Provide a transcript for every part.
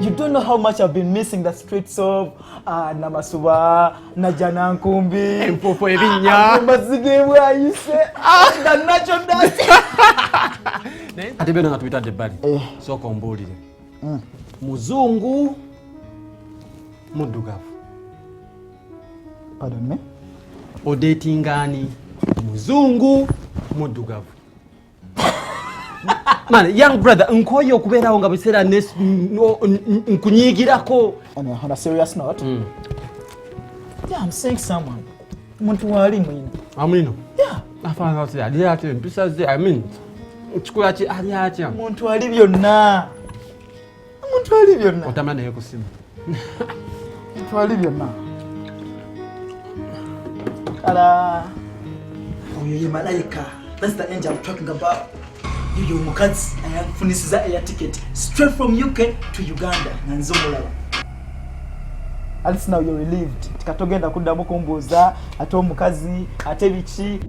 You don't know how much I've been missing the streets of Namasuba, Najanankumbi, Empopo Ebinya, the natural dance. Ate beno nga tubitadde ebbali. Sooka ombuulire. Muzungu muddugavu. Pardon me? Odetingani muzungu muddugavu. Man, young brother, nkoyo okubeerawo nga biseera nkunyigirako. On a serious note, yeah, I'm saying someone. Muntu wali mwina. Amino? Yeah. Afanga oti ali ate mpisa ze, I mean, chikula ki ali atya. Muntu wali byonna. Muntu wali byonna. Otamana naye ku simu. Muntu wali byonna. Ala. Oyo ye malaika. That's the angel I'm talking about. You mukazi ayafunisiza air ticket straight from UK to Uganda nanzo mulaba. At least now you're relieved. Tikatogenda kuddamu kumbuuza ate omukazi ate biki.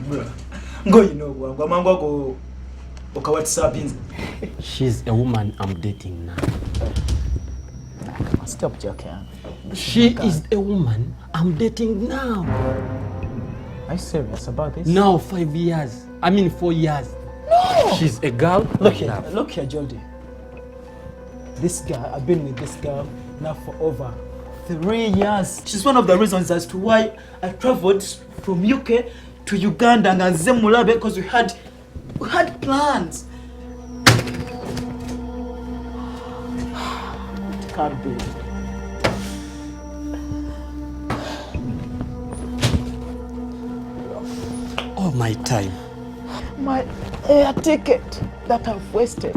Bro, ngo wangu amangu ako okawatsappinze. She's a woman I'm dating now. Stop joking. She is a woman I'm dating now. Are you serious about this? Now 5 years. I mean 4 years. No! She's a girl. Look here, Jody. This girl, I've been with this girl now for over 3 years. She's one of the reasons as to why I traveled from UK to Uganda and Zemulabe because we had plans. It can't be. Oh, my time. My air ticket that I've wasted.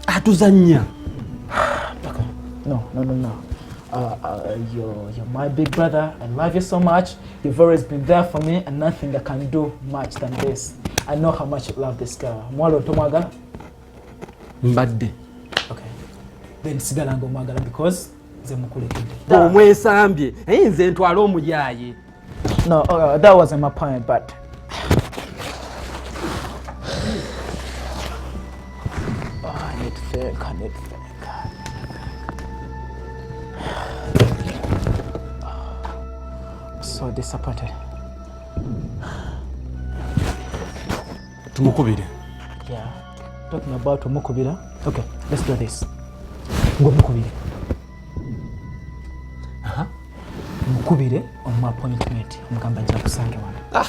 Atuzanya. No. You're my big brother. I love you so much. You've always been there for me, and nothing I can do much than this. I know how much you love this girl. Mwalo tomagala? Mbadde. Okay. Then sigala ngo mwagala because ze mukulekede. Omwesambye. Nze ntwala omuyaye. No, that wasn't my point, but I need to think. So disappointed. Tumukubire. Yeah. Talking about Mukubira. Okay, let's do this. Go Mukubire. Mukubire on my appointment. Mugamba jakusange wana.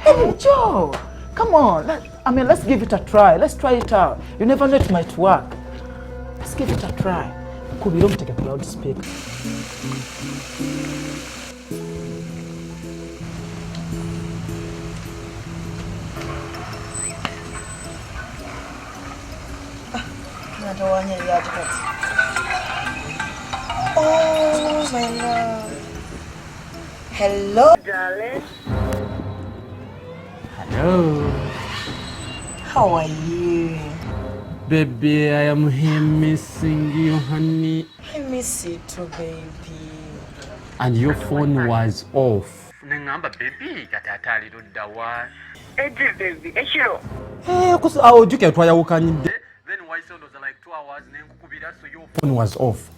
Hey Joe, come on. Let's give it a try. Let's try it out. You never know it might work. Let's give it a try. Mukubire take a proud speak. Oh my love. Hello, darling. Hello. How are you? Baby, I am here missing you, honey. I miss you too, baby. And your phone was off. Nengamba baby, katatali rudawa. Eddie, baby, Eshiro. Hey, kusi awojuke twayawukanyide. Then why sound was like 2 hours nenkukubira so your phone was off.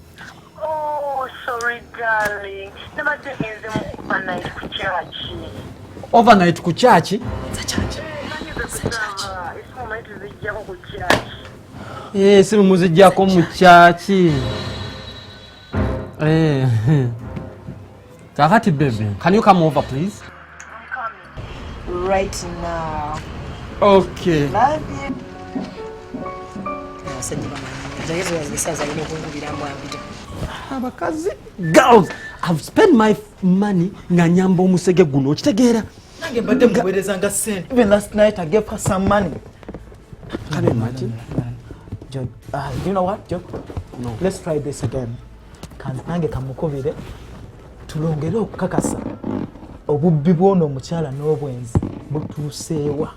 Oh, sorry, darling. Nabadde ngenze mu overnight ku church. Overnight ku church? It's church. It's moment zijjako ku church. Yes, muzijjako mu church. Kakati baby, can you come over please? I'm coming. Right now. Okay. Love you. Girls, I've spent my money nga nyamba omusege guno okitegeera. Nange mbadde muweerezanga sente. Even last night I gave her some money. Can you imagine? Joe, you know what, Joe? No. Let's try this again. Nange kamukubire tulongere okukakasa obubbi bw'ono omukyala n'obwenzi butuuseewa.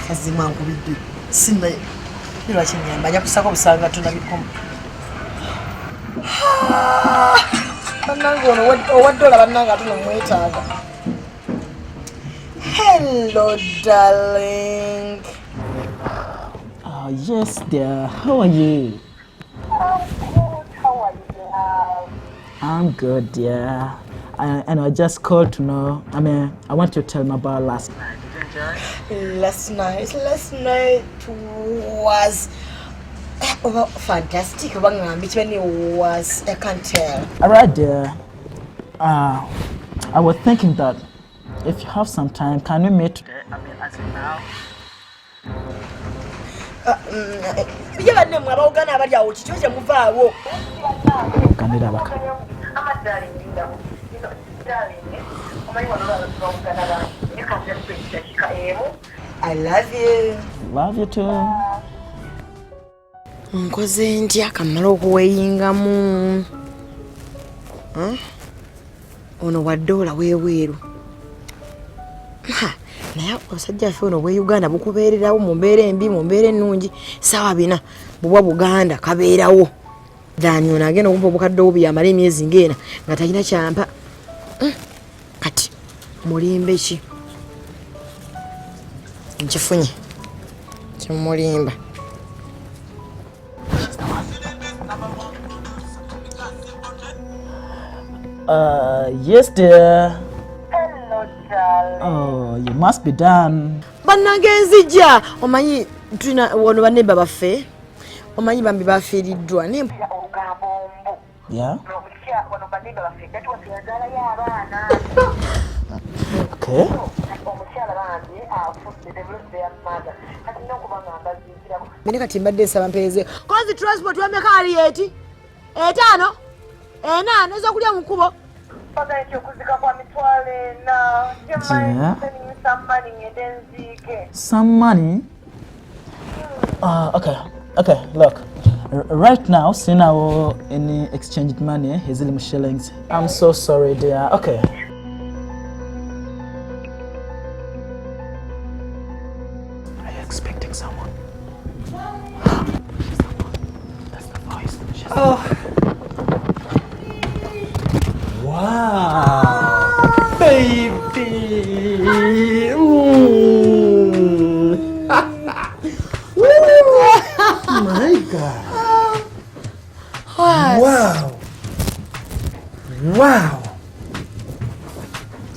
Kazima nkubidde. Sinna nira kinyamba ajja kusako busanga tunabikomo. Bannange ono owaddola bannange ate nomwetaaga. Hello, darling. Oh, yes, dear. How are you? I'm good. How are you, dear? I'm good, dear. And I just called to know. I want to tell me about last night. Did you enjoy? Last night was fantastic. Which one it was? I can't tell. All right, dear. I was thinking that if you have some time, can we meet today? As in now. Yeah, no, I'm going to be out to move out. Can you do that? I'm a darling, you can just preach the I love you. Love you too. Nkoze ntya kamala okuweyingamu ono wadoola weeweeru naye abasajja ffe ono Uganda bukubeererawo mu mbeera embi mu mbeera ennungi ssaawa bina bubwa Buganda kabeerawo dani ono agenda okumpa obukadde obubi amala emyezi ng'ena nga talina kyampa kati mulimbe ki nkifunye kimulimba. Yes, dear. Hello, darling. Oh, you must be done. Bannagenzija omanyi tulina wano bannemba baffe omanyi bambi bafiiriddwa Yeah. Okay. mene kati mbadde nsaba mpeeze kozi transport wameka aliyeti etaano enaano ezokulya mu kkubo Yeah. Some money? Okay, look. Right now, seeing our any exchanged money, his shillings. I'm so sorry, dear. Okay. Are you expecting someone? That's the voice. Wow, baby. My God. What? Wow.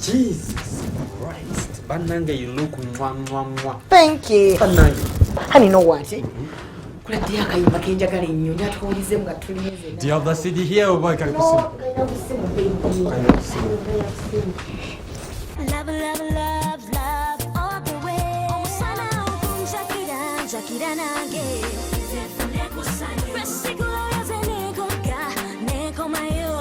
Jesus Christ. Bananga, you look mwah. Thank you. Bananga. Honey, know what? Kuletea akayimba kenjagala ennyo njatuwulizemu nga tulize. Do you have the CD here or what? Can you see? Love, all the way. Omusama okunjakira nange. Besigula yazenegogga nekomayo.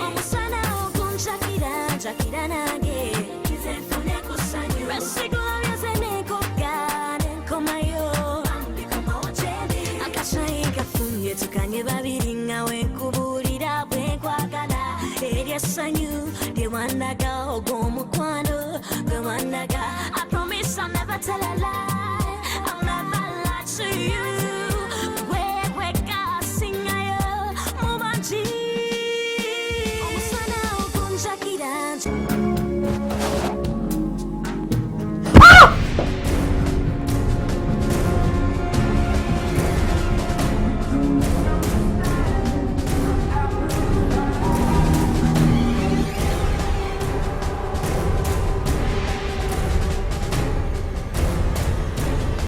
Omusana okunjakira nange. Besigula yazenegogga nekomayo. Akashayi kafunye tukanye babiri nga wenkubuulira bwenkwagala. Eryasanyu lyewandaga ogw'omukwano gwe wandaga. I promise I'll never tell a lie.